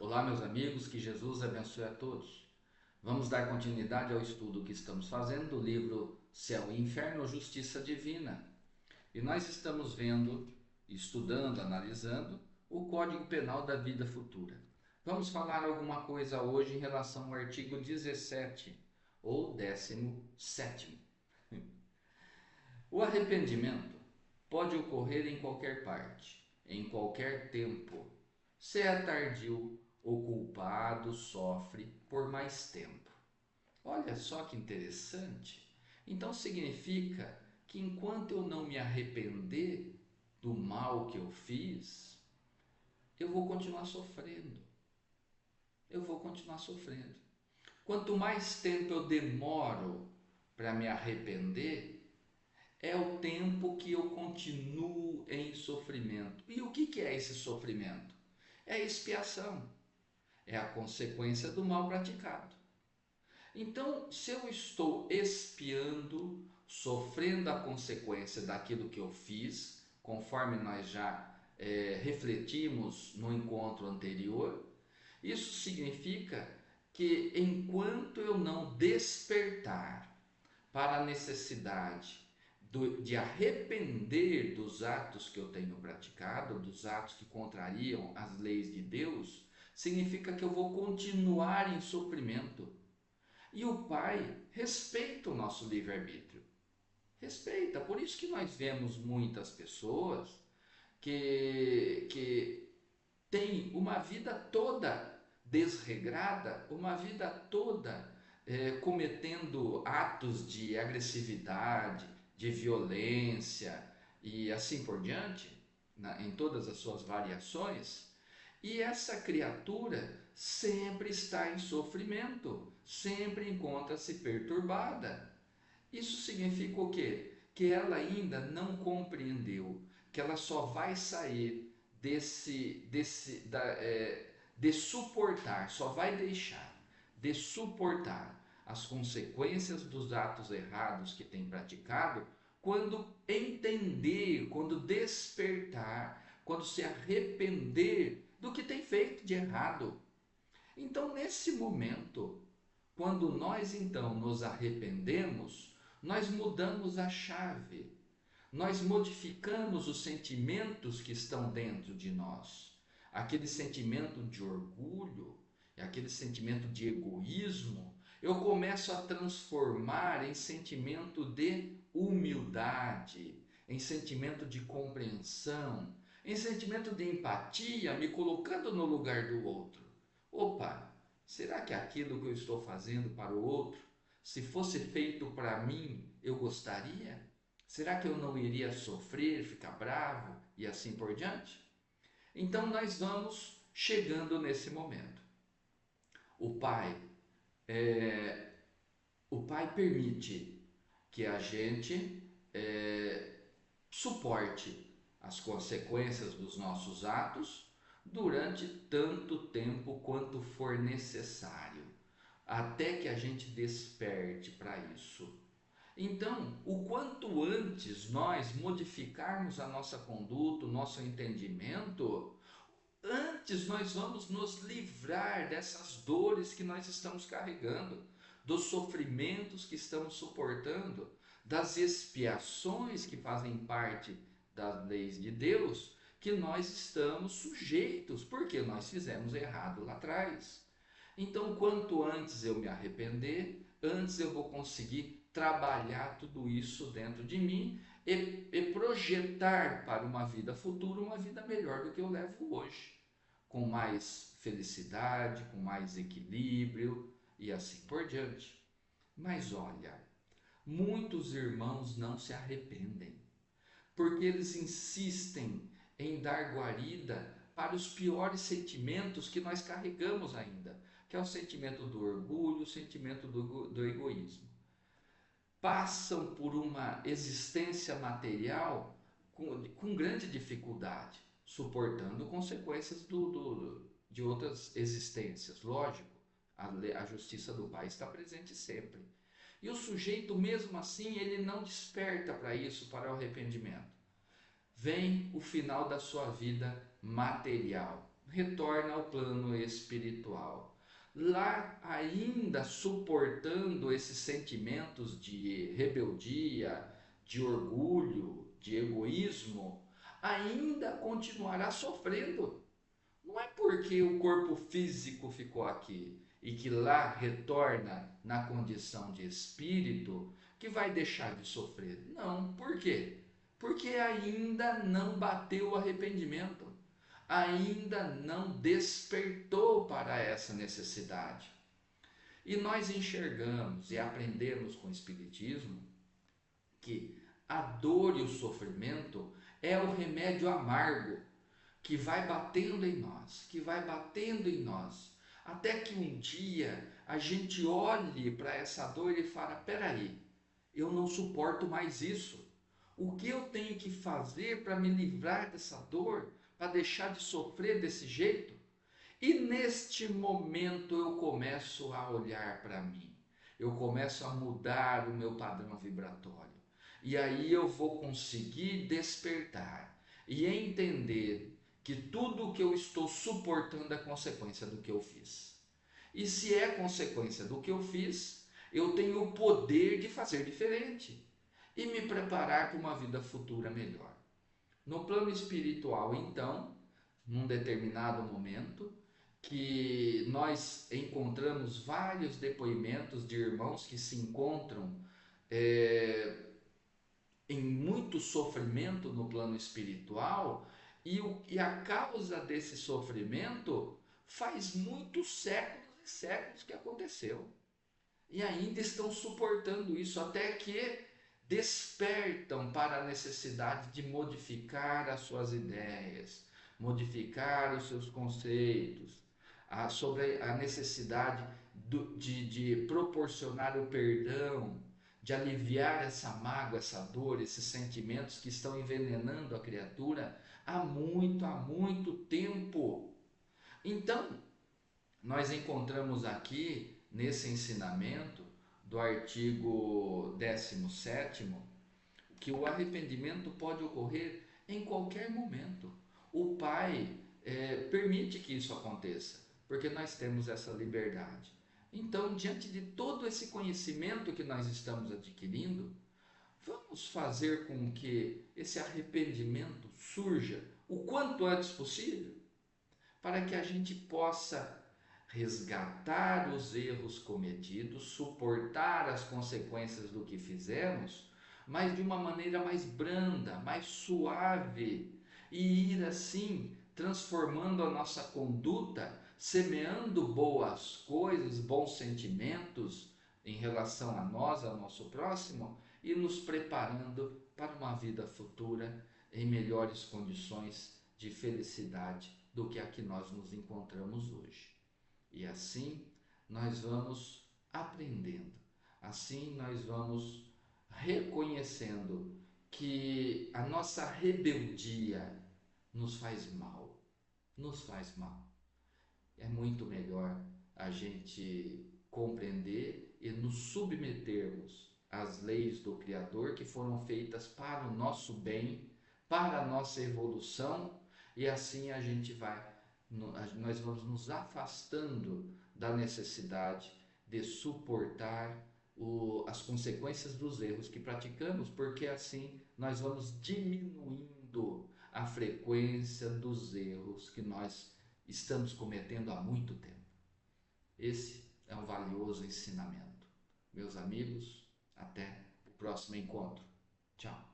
Olá, meus amigos, que Jesus abençoe a todos. Vamos dar continuidade ao estudo que estamos fazendo do livro Céu e Inferno, Justiça Divina. E nós estamos vendo, estudando, analisando o Código Penal da Vida Futura. Vamos falar alguma coisa hoje em relação ao artigo 17, ou 17º. O arrependimento pode ocorrer em qualquer parte, em qualquer tempo. Se é tardio, o culpado sofre por mais tempo. Olha só que interessante. Então significa que enquanto eu não me arrepender do mal que eu fiz, eu vou continuar sofrendo. Eu vou continuar sofrendo. Quanto mais tempo eu demoro para me arrepender, é o tempo que eu continuo em sofrimento. E o que é esse sofrimento? É expiação, é a consequência do mal praticado. Então, se eu estou expiando, sofrendo a consequência daquilo que eu fiz, conforme nós já refletimos no encontro anterior, isso significa que enquanto eu não despertar para a necessidade de arrepender dos atos que eu tenho praticado, dos atos que contrariam as leis de Deus, significa que eu vou continuar em sofrimento. E o Pai respeita o nosso livre-arbítrio. Respeita. Por isso que nós vemos muitas pessoas que têm uma vida toda desregrada, uma vida toda cometendo atos de agressividade, de violência e assim por diante, em todas as suas variações, e essa criatura sempre está em sofrimento, sempre encontra-se perturbada. Isso significa o quê? Que ela ainda não compreendeu que ela só vai sair de suportar, só vai deixar de suportar as consequências dos atos errados que tem praticado quando entender, quando despertar, quando se arrepender do que tem feito de errado. Então, nesse momento, quando nós então nos arrependemos, nós mudamos a chave, nós modificamos os sentimentos que estão dentro de nós. Aquele sentimento de orgulho, aquele sentimento de egoísmo, eu começo a transformar em sentimento de humildade, em sentimento de compreensão, em sentimento de empatia, me colocando no lugar do outro. Opa, será que aquilo que eu estou fazendo para o outro, se fosse feito para mim, eu gostaria? Será que eu não iria sofrer, ficar bravo e assim por diante? Então nós vamos chegando nesse momento. O Pai, o Pai permite que a gente suporte as consequências dos nossos atos durante tanto tempo quanto for necessário, até que a gente desperte para isso. Então, o quanto antes nós modificarmos a nossa conduta, o nosso entendimento, antes nós vamos nos livrar dessas dores que nós estamos carregando, dos sofrimentos que estamos suportando, das expiações que fazem parte das leis de Deus, que nós estamos sujeitos, porque nós fizemos errado lá atrás. Então, quanto antes eu me arrepender, antes eu vou conseguir trabalhar tudo isso dentro de mim e projetar para uma vida futura uma vida melhor do que eu levo hoje, com mais felicidade, com mais equilíbrio e assim por diante. Mas olha, muitos irmãos não se arrependem, porque eles insistem em dar guarida para os piores sentimentos que nós carregamos ainda, que é o sentimento do orgulho, o sentimento do egoísmo. Passam por uma existência material com grande dificuldade, suportando consequências de outras existências. Lógico, a justiça do Pai está presente sempre. E o sujeito, mesmo assim, ele não desperta para isso, para o arrependimento. Vem o final da sua vida material. retorna ao plano espiritual. Lá, ainda suportando esses sentimentos de rebeldia, de orgulho, de egoísmo, ainda continuará sofrendo. Não é porque o corpo físico ficou aqui e que lá retorna na condição de espírito que vai deixar de sofrer. Não, por quê? Porque ainda não bateu o arrependimento, ainda não despertou para essa necessidade. E nós enxergamos e aprendemos com o Espiritismo que a dor e o sofrimento é o remédio amargo que vai batendo em nós, que vai batendo em nós, até que um dia a gente olhe para essa dor e fala: peraí, eu não suporto mais isso. O que eu tenho que fazer para me livrar dessa dor, para deixar de sofrer desse jeito? E neste momento eu começo a olhar para mim, eu começo a mudar o meu padrão vibratório. E aí eu vou conseguir despertar e entender que tudo o que eu estou suportando é consequência do que eu fiz. E se é consequência do que eu fiz, eu tenho o poder de fazer diferente e me preparar para uma vida futura melhor. No plano espiritual, então, num determinado momento, que nós encontramos vários depoimentos de irmãos que se encontram em muito sofrimento no plano espiritual, e a causa desse sofrimento faz muitos séculos e séculos que aconteceu. E ainda estão suportando isso, até que despertam para a necessidade de modificar as suas ideias, modificar os seus conceitos, sobre a necessidade de proporcionar o perdão, de aliviar essa mágoa, essa dor, esses sentimentos que estão envenenando a criatura há muito tempo. Então, nós encontramos aqui, nesse ensinamento do artigo 17º, que o arrependimento pode ocorrer em qualquer momento. O Pai permite que isso aconteça, porque nós temos essa liberdade. Então, diante de todo esse conhecimento que nós estamos adquirindo, vamos fazer com que esse arrependimento surja o quanto antes possível, para que a gente possa resgatar os erros cometidos, suportar as consequências do que fizemos, mas de uma maneira mais branda, mais suave, e ir assim transformando a nossa conduta, semeando boas coisas, bons sentimentos em relação a nós, ao nosso próximo, e nos preparando para uma vida futura em melhores condições de felicidade do que a que nós nos encontramos hoje. E assim nós vamos aprendendo, assim nós vamos reconhecendo que a nossa rebeldia nos faz mal, nos faz mal. É muito melhor a gente compreender e nos submetermos às leis do Criador, que foram feitas para o nosso bem, para a nossa evolução, e assim a gente nós vamos nos afastando da necessidade de suportar as consequências dos erros que praticamos, porque assim nós vamos diminuindo a frequência dos erros que nós estamos cometendo há muito tempo. Esse é um valioso ensinamento. Meus amigos, até o próximo encontro. Tchau.